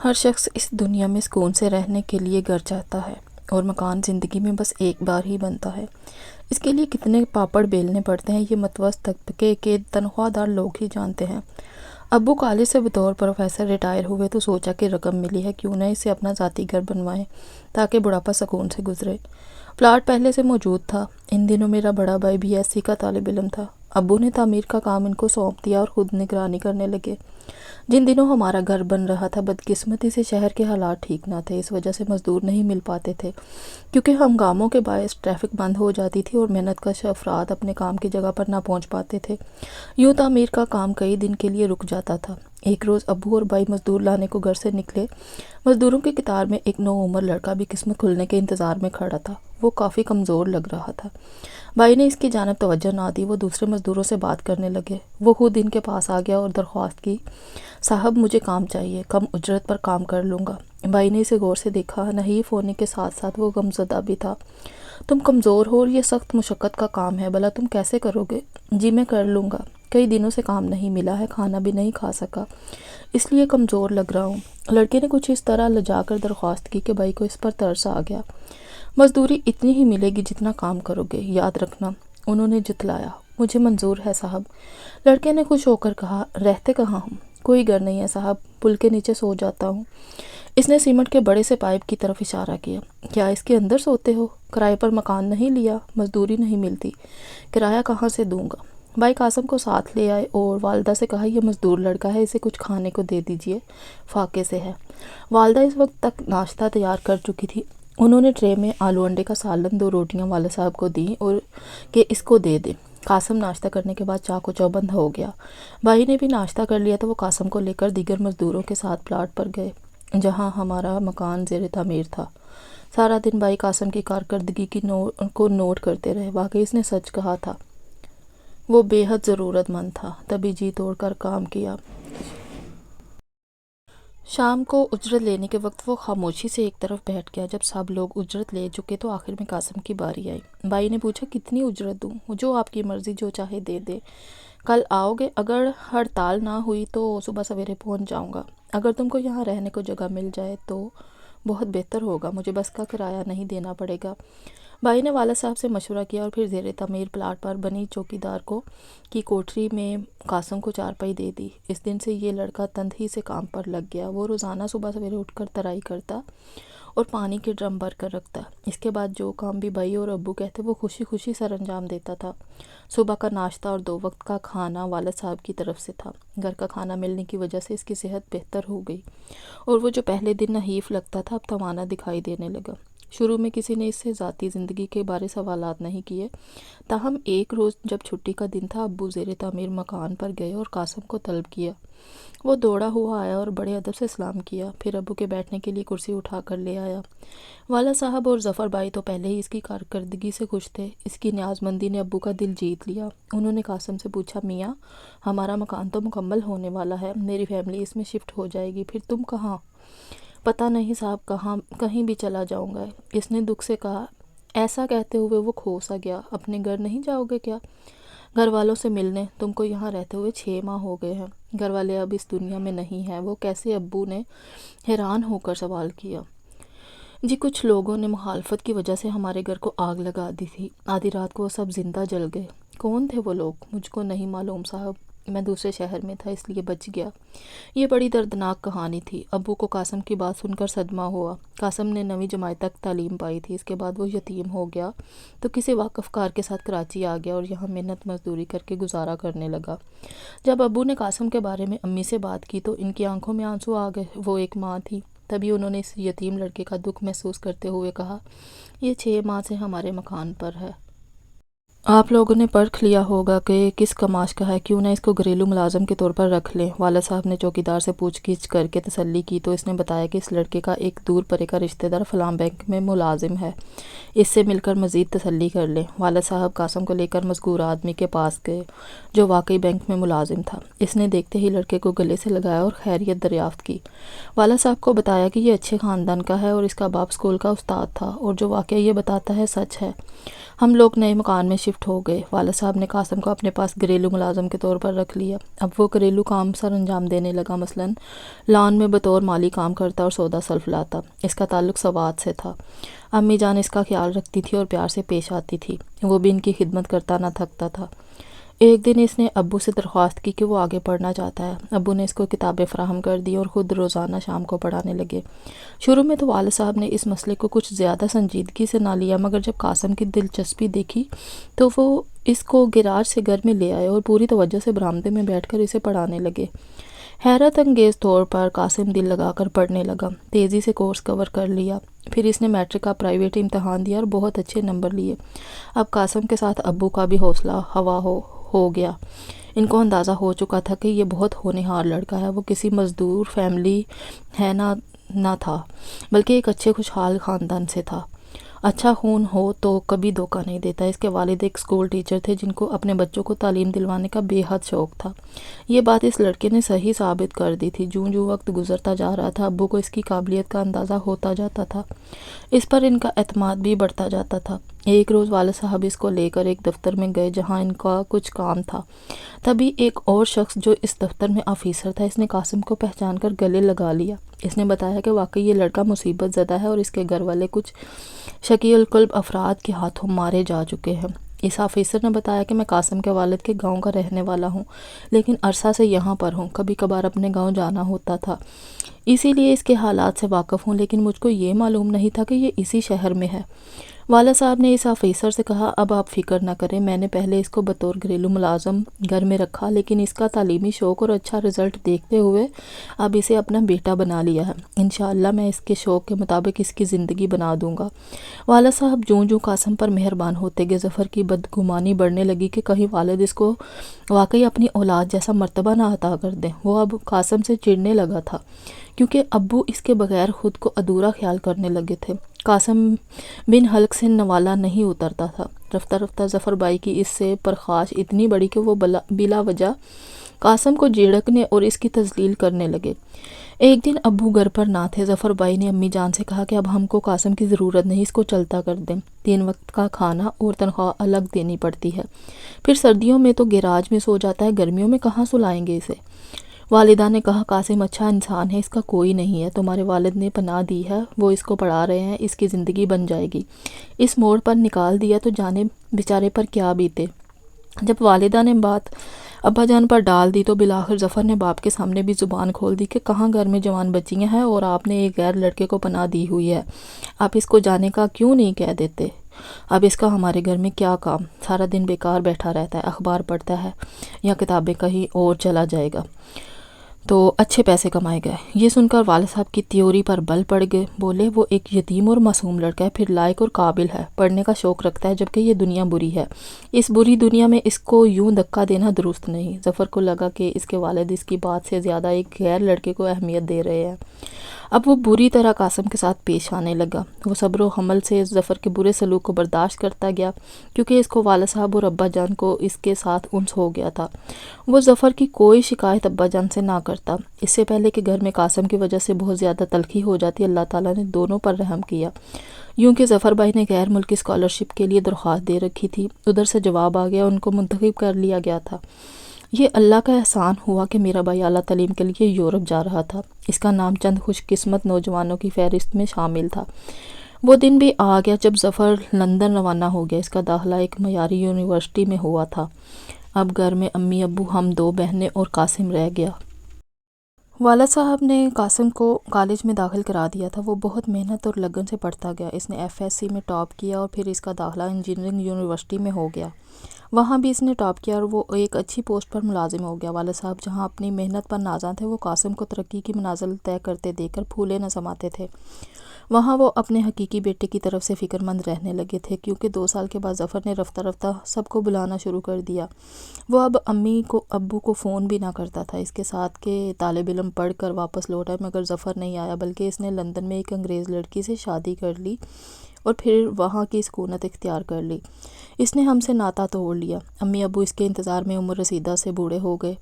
ہر شخص اس دنیا میں سکون سے رہنے کے لیے گھر چاہتا ہے، اور مکان زندگی میں بس ایک بار ہی بنتا ہے۔ اس کے لیے کتنے پاپڑ بیلنے پڑتے ہیں یہ متوسط طبقے کے تنخواہ دار لوگ ہی جانتے ہیں۔ ابو کالج سے بطور پروفیسر ریٹائر ہوئے تو سوچا کہ رقم ملی ہے، کیوں نہ اسے اپنا ذاتی گھر بنوائیں تاکہ بڑھاپا سکون سے گزرے۔ پلاٹ پہلے سے موجود تھا۔ ان دنوں میرا بڑا بھائی BSc کا طالب علم تھا۔ ابو نے تعمیر کا کام ان کو سونپ دیا اور خود نگرانی کرنے لگے۔ جن دنوں ہمارا گھر بن رہا تھا، بدقسمتی سے شہر کے حالات ٹھیک نہ تھے، اس وجہ سے مزدور نہیں مل پاتے تھے، کیونکہ ہنگاموں کے باعث ٹریفک بند ہو جاتی تھی اور محنت کش افراد اپنے کام کی جگہ پر نہ پہنچ پاتے تھے۔ یوں تعمیر کا کام کئی دن کے لیے رک جاتا تھا۔ ایک روز ابو اور بھائی مزدور لانے کو گھر سے نکلے۔ مزدوروں کی قطار میں ایک نوعمر لڑکا بھی قسمت کھلنے کے انتظار میں کھڑا تھا۔ وہ کافی کمزور لگ رہا تھا۔ بھائی نے اس کی جانب توجہ نہ دی۔ وہ دوسرے مزدوروں سے بات کرنے لگے۔ وہ خود ان کے پاس آ گیا اور درخواست کی، صاحب مجھے کام چاہیے، کم اجرت پر کام کر لوں گا۔ بھائی نے اسے غور سے دیکھا۔ نحیف ہونے کے ساتھ ساتھ وہ غمزدہ بھی تھا۔ تم کمزور ہو اور یہ سخت مشقت کا کام ہے، بھلا تم کیسے کرو گے؟ جی میں کر لوں گا، کئی دنوں سے کام نہیں ملا ہے، کھانا بھی نہیں کھا سکا، اس لیے کمزور لگ رہا ہوں۔ لڑکے نے کچھ اس طرح لجا کر درخواست کی کہ بھائی کو اس پر ترس آ گیا۔ مزدوری اتنی ہی ملے گی جتنا کام کرو گے، یاد رکھنا، انہوں نے جتلایا۔ مجھے منظور ہے صاحب، لڑکے نے خوش ہو کر کہا۔ رہتے کہاں ہوں؟ کوئی گھر نہیں ہے صاحب، پل کے نیچے سو جاتا ہوں۔ اس نے سیمنٹ کے بڑے سے پائپ کی طرف اشارہ کیا۔ کیا اس کے اندر سوتے ہو؟ کرائے پر مکان نہیں لیا، مزدوری نہیں ملتی، کرایہ کہاں سے دوں گا؟ بھائی قاسم کو ساتھ لے آئے اور والدہ سے کہا، یہ مزدور لڑکا ہے، اسے کچھ کھانے کو دے دیجئے، فاقے سے ہے۔ والدہ اس وقت تک ناشتہ تیار کر چکی تھی۔ انہوں نے ٹرے میں آلو انڈے کا سالن 2 روٹیاں والد صاحب کو دیں اور کہ اس کو دے دیں۔ قاسم ناشتہ کرنے کے بعد چاق و چوبند ہو گیا۔ بھائی نے بھی ناشتہ کر لیا تو وہ قاسم کو لے کر دیگر مزدوروں کے ساتھ پلاٹ پر گئے، جہاں ہمارا مکان زیر تعمیر تھا۔ سارا دن بھائی قاسم کی کارکردگی کو نوٹ کرتے رہے۔ واقعی اس نے سچ کہا تھا، وہ بے حد ضرورت مند تھا، تبھی جی توڑ کر کام کیا۔ شام کو اجرت لینے کے وقت وہ خاموشی سے ایک طرف بیٹھ گیا۔ جب سب لوگ اجرت لے چکے تو آخر میں قاسم کی باری آئی۔ بھائی نے پوچھا، کتنی اجرت دوں؟ جو آپ کی مرضی، جو چاہے دے دے۔ کل آؤ گے؟ اگر ہڑتال نہ ہوئی تو صبح سویرے پہنچ جاؤں گا۔ اگر تم کو یہاں رہنے کو جگہ مل جائے تو بہت بہتر ہوگا، مجھے بس کا کرایہ نہیں دینا پڑے گا۔ بھائی نے والد صاحب سے مشورہ کیا اور پھر زیر تعمیر پلاٹ پر بنی چوکیدار کی کوٹری میں قاسم کو چارپائی دے دی۔ اس دن سے یہ لڑکا تند ہی سے کام پر لگ گیا۔ وہ روزانہ صبح سویرے اٹھ کر ترائی کرتا اور پانی کے ڈرم بھر کر رکھتا۔ اس کے بعد جو کام بھی بھائی اور ابو کہتے وہ خوشی خوشی سر انجام دیتا تھا۔ صبح کا ناشتہ اور 2 وقت کا کھانا والد صاحب کی طرف سے تھا۔ گھر کا کھانا ملنے کی وجہ سے اس کی صحت بہتر ہو گئی اور وہ جو پہلے دن نحیف لگتا تھا اب توانا دکھائی دینے لگا۔ شروع میں کسی نے اس سے ذاتی زندگی کے بارے سوالات نہیں کیے، تاہم ایک روز جب چھٹی کا دن تھا، ابو زیر تعمیر مکان پر گئے اور قاسم کو طلب کیا۔ وہ دوڑا ہوا آیا اور بڑے ادب سے سلام کیا، پھر ابو کے بیٹھنے کے لیے کرسی اٹھا کر لے آیا۔ والد صاحب اور ظفر بھائی تو پہلے ہی اس کی کارکردگی سے خوش تھے۔ اس کی نیاز مندی نے ابو کا دل جیت لیا۔ انہوں نے قاسم سے پوچھا، میاں ہمارا مکان تو مکمل ہونے والا ہے، میری فیملی اس میں شفٹ ہو جائے گی، پھر تم کہاں؟ پتہ نہیں صاحب، کہیں بھی چلا جاؤں گا، اس نے دکھ سے کہا۔ ایسا کہتے ہوئے وہ کھو سا گیا۔ اپنے گھر نہیں جاؤ گے کیا؟ گھر والوں سے ملنے؟ تم کو یہاں رہتے ہوئے 6 ماہ ہو گئے ہیں، گھر والے اب اس دنیا میں نہیں ہیں، وہ کیسے؟ ابو نے حیران ہو کر سوال کیا۔ جی کچھ لوگوں نے مخالفت کی وجہ سے ہمارے گھر کو آگ لگا دی تھی، آدھی رات کو وہ سب زندہ جل گئے۔ کون تھے وہ لوگ؟ مجھ کو نہیں معلوم صاحب، میں دوسرے شہر میں تھا اس لیے بچ گیا۔ یہ بڑی دردناک کہانی تھی۔ ابو کو قاسم کی بات سن کر صدمہ ہوا۔ قاسم نے 9ویں جماعت تک تعلیم پائی تھی، اس کے بعد وہ یتیم ہو گیا تو کسی واقف کار کے ساتھ کراچی آ گیا اور یہاں محنت مزدوری کر کے گزارا کرنے لگا۔ جب ابو نے قاسم کے بارے میں امی سے بات کی تو ان کی آنکھوں میں آنسو آ گئے۔ وہ ایک ماں تھی۔ تبھی انہوں نے اس یتیم لڑکے کا دکھ محسوس کرتے ہوئے کہا، یہ 6 ماہ سے ہمارے مکان پر ہے۔ آپ لوگوں نے پرکھ لیا ہوگا کہ کس کماش کا ہے، کیوں نہ اس کو گھریلو ملازم کے طور پر رکھ لیں۔ والد صاحب نے چوکیدار سے پوچھ گچھ کر کے تسلی کی تو اس نے بتایا کہ اس لڑکے کا ایک دور پرے کا رشتہ دار فلاں بینک میں ملازم ہے، اس سے مل کر مزید تسلی کر لیں۔ والد صاحب قاسم کو لے کر مذکور آدمی کے پاس گئے جو واقعی بینک میں ملازم تھا۔ اس نے دیکھتے ہی لڑکے کو گلے سے لگایا اور خیریت دریافت کی۔ والد صاحب کو بتایا کہ یہ اچھے خاندان کا ہے اور اس کا باپ اسکول کا استاد تھا، اور جو واقعہ یہ بتاتا ہے سچ ہے۔ ہم لوگ نئے مکان میں شفٹ شفٹ ہو گئے۔ والد صاحب نے قاسم کو اپنے پاس گھریلو ملازم کے طور پر رکھ لیا۔ اب وہ گھریلو کام سر انجام دینے لگا، مثلاً لان میں بطور مالی کام کرتا اور سودا سلف لاتا۔ اس کا تعلق سوات سے تھا۔ امی جان اس کا خیال رکھتی تھی اور پیار سے پیش آتی تھی، وہ بھی ان کی خدمت کرتا نہ تھکتا تھا۔ ایک دن اس نے ابو سے درخواست کی کہ وہ آگے پڑھنا چاہتا ہے۔ ابو نے اس کو کتابیں فراہم کر دی اور خود روزانہ شام کو پڑھانے لگے۔ شروع میں تو والد صاحب نے اس مسئلے کو کچھ زیادہ سنجیدگی سے نہ لیا، مگر جب قاسم کی دلچسپی دیکھی تو وہ اس کو گراج سے گھر میں لے آئے اور پوری توجہ سے برآمدے میں بیٹھ کر اسے پڑھانے لگے۔ حیرت انگیز طور پر قاسم دل لگا کر پڑھنے لگا، تیزی سے کورس کور کر لیا۔ پھر اس نے میٹرک کا پرائیویٹ امتحان دیا اور بہت اچھے نمبر لیے۔ اب قاسم کے ساتھ ابو کا بھی حوصلہ ہوا ہو گیا۔ ان کو اندازہ ہو چکا تھا کہ یہ بہت ہونہار لڑکا ہے، وہ کسی مزدور فیملی ہے نہ تھا، بلکہ ایک اچھے خوشحال خاندان سے تھا۔ اچھا خون ہو تو کبھی دھوکہ نہیں دیتا۔ اس کے والد ایک اسکول ٹیچر تھے جن کو اپنے بچوں کو تعلیم دلوانے کا بے حد شوق تھا۔ یہ بات اس لڑکے نے صحیح ثابت کر دی تھی۔ جوں وقت گزرتا جا رہا تھا، ابو کو اس کی قابلیت کا اندازہ ہوتا جاتا تھا، اس پر ان کا اعتماد بھی بڑھتا جاتا تھا۔ ایک روز والد صاحب اس کو لے کر ایک دفتر میں گئے جہاں ان کا کچھ کام تھا۔ تبھی ایک اور شخص جو اس دفتر میں آفیسر تھا، اس نے قاسم کو پہچان کر گلے لگا لیا۔ اس نے بتایا کہ واقعی یہ لڑکا مصیبت زدہ ہے اور اس کے گھر والے کچھ شقی القلب افراد کے ہاتھوں مارے جا چکے ہیں۔ اس آفیسر نے بتایا کہ میں قاسم کے والد کے گاؤں کا رہنے والا ہوں، لیکن عرصہ سے یہاں پر ہوں، کبھی کبھار اپنے گاؤں جانا ہوتا تھا، اسی لیے اس کے حالات سے واقف ہوں، لیکن مجھ کو یہ معلوم نہیں تھا کہ یہ اسی شہر میں ہے۔ والد صاحب نے اس آفیسر سے کہا، اب آپ فکر نہ کریں، میں نے پہلے اس کو بطور گھریلو ملازم گھر میں رکھا، لیکن اس کا تعلیمی شوق اور اچھا رزلٹ دیکھتے ہوئے اب اسے اپنا بیٹا بنا لیا ہے۔ انشاءاللہ میں اس کے شوق کے مطابق اس کی زندگی بنا دوں گا۔ والد صاحب جوں قاسم پر مہربان ہوتے گئے، ظفر کی بدگمانی بڑھنے لگی کہ کہیں والد اس کو واقعی اپنی اولاد جیسا مرتبہ نہ عطا کر دیں۔ وہ اب قاسم سے چڑھنے لگا تھا، کیونکہ ابو اس کے بغیر خود کو ادھورا خیال کرنے لگے تھے۔ قاسم بن حلق سے نوالا نہیں اترتا تھا۔ رفتہ رفتہ ظفر بھائی کی اس سے پرخاش اتنی بڑی کہ وہ بلا وجہ قاسم کو جھڑکنے اور اس کی تذلیل کرنے لگے۔ ایک دن ابو گھر پر نہ تھے۔ ظفر بھائی نے امی جان سے کہا کہ اب ہم کو قاسم کی ضرورت نہیں، اس کو چلتا کر دیں، 3 وقت کا کھانا اور تنخواہ الگ دینی پڑتی ہے، پھر سردیوں میں تو گیراج میں سو جاتا ہے، گرمیوں میں کہاں سلائیں گے اسے۔ والدہ نے کہا، قاسم اچھا انسان ہے، اس کا کوئی نہیں ہے، تمہارے والد نے پناہ دی ہے، وہ اس کو پڑھا رہے ہیں، اس کی زندگی بن جائے گی۔ اس موڑ پر نکال دیا تو جانے بیچارے پر کیا بیتے۔ جب والدہ نے بات ابا جان پر ڈال دی تو بالآخر ظفر نے باپ کے سامنے بھی زبان کھول دی کہ کہاں گھر میں جوان بچیاں ہیں اور آپ نے ایک غیر لڑکے کو پناہ دی ہوئی ہے، آپ اس کو جانے کا کیوں نہیں کہہ دیتے؟ اب اس کا ہمارے گھر میں کیا کام؟ سارا دن بیکار بیٹھا رہتا ہے، اخبار پڑھتا ہے یا کتابیں کہیں اور چلا جائے گا تو اچھے پیسے کمائے گئے۔ یہ سن کر والد صاحب کی تیوری پر بل پڑ گئے۔ بولے، وہ ایک یتیم اور معصوم لڑکا ہے، پھر لائق اور قابل ہے، پڑھنے کا شوق رکھتا ہے، جبکہ یہ دنیا بری ہے، اس بری دنیا میں اس کو یوں دھکا دینا درست نہیں۔ ظفر کو لگا کہ اس کے والد اس کی بات سے زیادہ ایک غیر لڑکے کو اہمیت دے رہے ہیں۔ اب وہ بری طرح قاسم کے ساتھ پیش آنے لگا۔ وہ صبر و حمل سے ظفر کے برے سلوک کو برداشت کرتا گیا، کیونکہ اس کو والد صاحب اور ابا جان کو اس کے ساتھ انس ہو گیا تھا۔ وہ ظفر کی کوئی شکایت ابا جان سے نہ کرتا۔ اس سے پہلے کہ گھر میں قاسم کی وجہ سے بہت زیادہ تلخی ہو جاتی، اللہ تعالیٰ نے دونوں پر رحم کیا۔ یوں کہ ظفر بھائی نے غیر ملکی اسکالرشپ کے لیے درخواست دے رکھی تھی، ادھر سے جواب آ گیا، ان کو منتخب کر لیا گیا تھا۔ یہ اللہ کا احسان ہوا کہ میرا بھائی اعلیٰ تعلیم کے لیے یورپ جا رہا تھا۔ اس کا نام چند خوش قسمت نوجوانوں کی فہرست میں شامل تھا۔ وہ دن بھی آ گیا جب ظفر لندن روانہ ہو گیا۔ اس کا داخلہ ایک معیاری یونیورسٹی میں ہوا تھا۔ اب گھر میں امی ابو، ہم 2 بہنیں اور قاسم رہ گیا۔ والد صاحب نے قاسم کو کالج میں داخل کرا دیا تھا۔ وہ بہت محنت اور لگن سے پڑھتا گیا۔ اس نے FSC میں ٹاپ کیا اور پھر اس کا داخلہ انجینئرنگ یونیورسٹی میں ہو گیا۔ وہاں بھی اس نے ٹاپ کیا اور وہ ایک اچھی پوسٹ پر ملازم ہو گیا۔ والد صاحب جہاں اپنی محنت پر نازاں تھے، وہ قاسم کو ترقی کی منازل طے کرتے دیکھ کر پھولے نہ سماتے تھے۔ وہاں وہ اپنے حقیقی بیٹے کی طرف سے فکر مند رہنے لگے تھے، کیونکہ 2 سال کے بعد ظفر نے رفتہ رفتہ سب کو بلانا شروع کر دیا۔ وہ اب امی کو ابو کو فون بھی نہ کرتا تھا، اس کے ساتھ کہ طالب علم پڑھ کر واپس لوٹا، مگر ظفر نہیں آیا، بلکہ اس نے لندن میں ایک انگریز لڑکی سے شادی کر لی اور پھر وہاں کی سکونت اختیار کر لی۔ اس نے ہم سے ناتا توڑ لیا۔ امی ابو اس کے انتظار میں عمر رسیدہ سے بوڑھے ہو گئے۔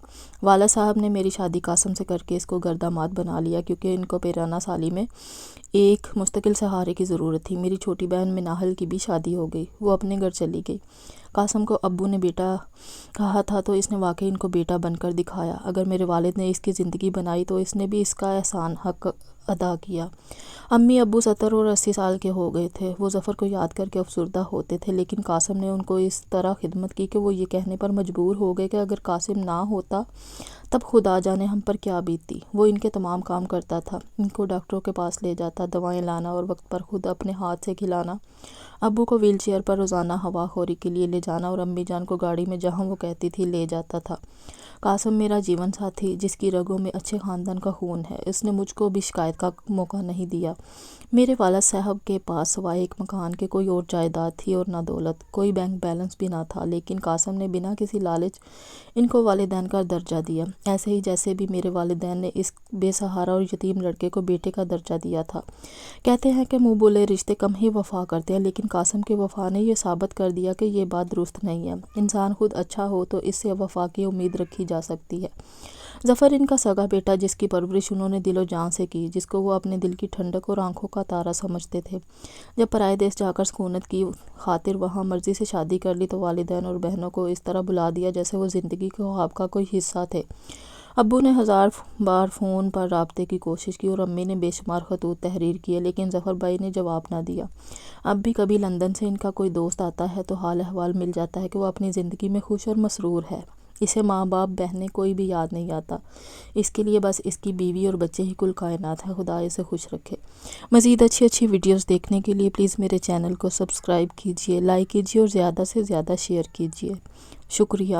والد صاحب نے میری شادی قاسم سے کر کے اس کو گرداماد بنا لیا، کیونکہ ان کو 53 سالی میں ایک مستقل سہارے کی ضرورت تھی۔ میری چھوٹی بہن مناحل کی بھی شادی ہو گئی، وہ اپنے گھر چلی گئی۔ قاسم کو ابو نے بیٹا کہا تھا تو اس نے واقعی ان کو بیٹا بن کر دکھایا۔ اگر میرے والد نے اس کی زندگی بنائی تو اس نے بھی اس کا احسان حق ادا کیا۔ امی ابو 70 اور 80 سال کے ہو گئے تھے۔ وہ ظفر کو یاد کر کے افسردہ ہوتے تھے، لیکن قاسم نے ان کو اس طرح خدمت کی کہ وہ یہ کہنے پر مجبور ہو گئے کہ اگر قاسم نہ ہوتا تب خدا جانے ہم پر کیا بیتتی۔ وہ ان کے تمام کام کرتا تھا، ان کو ڈاکٹروں کے پاس لے جاتا، دوائیں لانا اور وقت پر خود اپنے ہاتھ سے کھلانا، ابو کو ویل چیئر پر روزانہ ہوا خوری کے لیے لے جانا اور امی جان کو گاڑی میں جہاں وہ کہتی تھی لے جاتا تھا۔ قاسم میرا جیون ساتھی جس کی رگوں میں اچھے خاندان کا خون ہے، اس نے مجھ کو بھی شکایت کا موقع نہیں دیا۔ میرے والد صاحب کے پاس سوائے ایک مکان کے کوئی اور جائیداد تھی اور نہ دولت، کوئی بینک بیلنس بھی نہ تھا، لیکن قاسم نے بنا کسی لالچ ان کو والدین کا درجہ دیا، ایسے ہی جیسے بھی میرے والدین نے اس بے سہارا اور یتیم لڑکے کو بیٹے کا درجہ دیا تھا۔ کہتے ہیں کہ منہ بولے رشتے کم ہی وفا کرتے ہیں، لیکن قاسم کے وفا نے یہ ثابت کر دیا کہ یہ بات درست نہیں ہے۔ انسان خود اچھا ہو تو اس سے وفا کی امید رکھی جا سکتی ہے۔ ظفر ان کا سگا بیٹا، جس کی پرورش انہوں نے دل و جان سے کی، جس کو وہ اپنے دل کی ٹھنڈک اور آنکھوں کا تارا سمجھتے تھے۔ جب پرائے دیس جا کر سکونت کی خاطر وہاں مرضی سے شادی کر لی تو والدین اور بہنوں کو اس طرح بلا دیا جیسے وہ زندگی کے خواب کا کوئی حصہ تھے۔ ابو نے 1000 بار فون پر رابطے کی کوشش کی اور امی نے بے شمار خطوط تحریر کیے، لیکن ظفر بھائی نے جواب نہ دیا۔ اب بھی کبھی لندن سے ان کا کوئی دوست آتا ہے تو حال احوال مل جاتا ہے کہ وہ اپنی زندگی میں خوش اور مسرور ہے۔ اسے ماں باپ بہنیں کوئی بھی یاد نہیں آتا، اس کے لیے بس اس کی بیوی اور بچے ہی کل کائنات ہے۔ خدا اسے خوش رکھے۔ مزید اچھی ویڈیوز دیکھنے کے لیے پلیز میرے چینل کو سبسکرائب کیجیے، لائک کیجیے اور زیادہ سے زیادہ شیئر کیجیے۔ شکریہ۔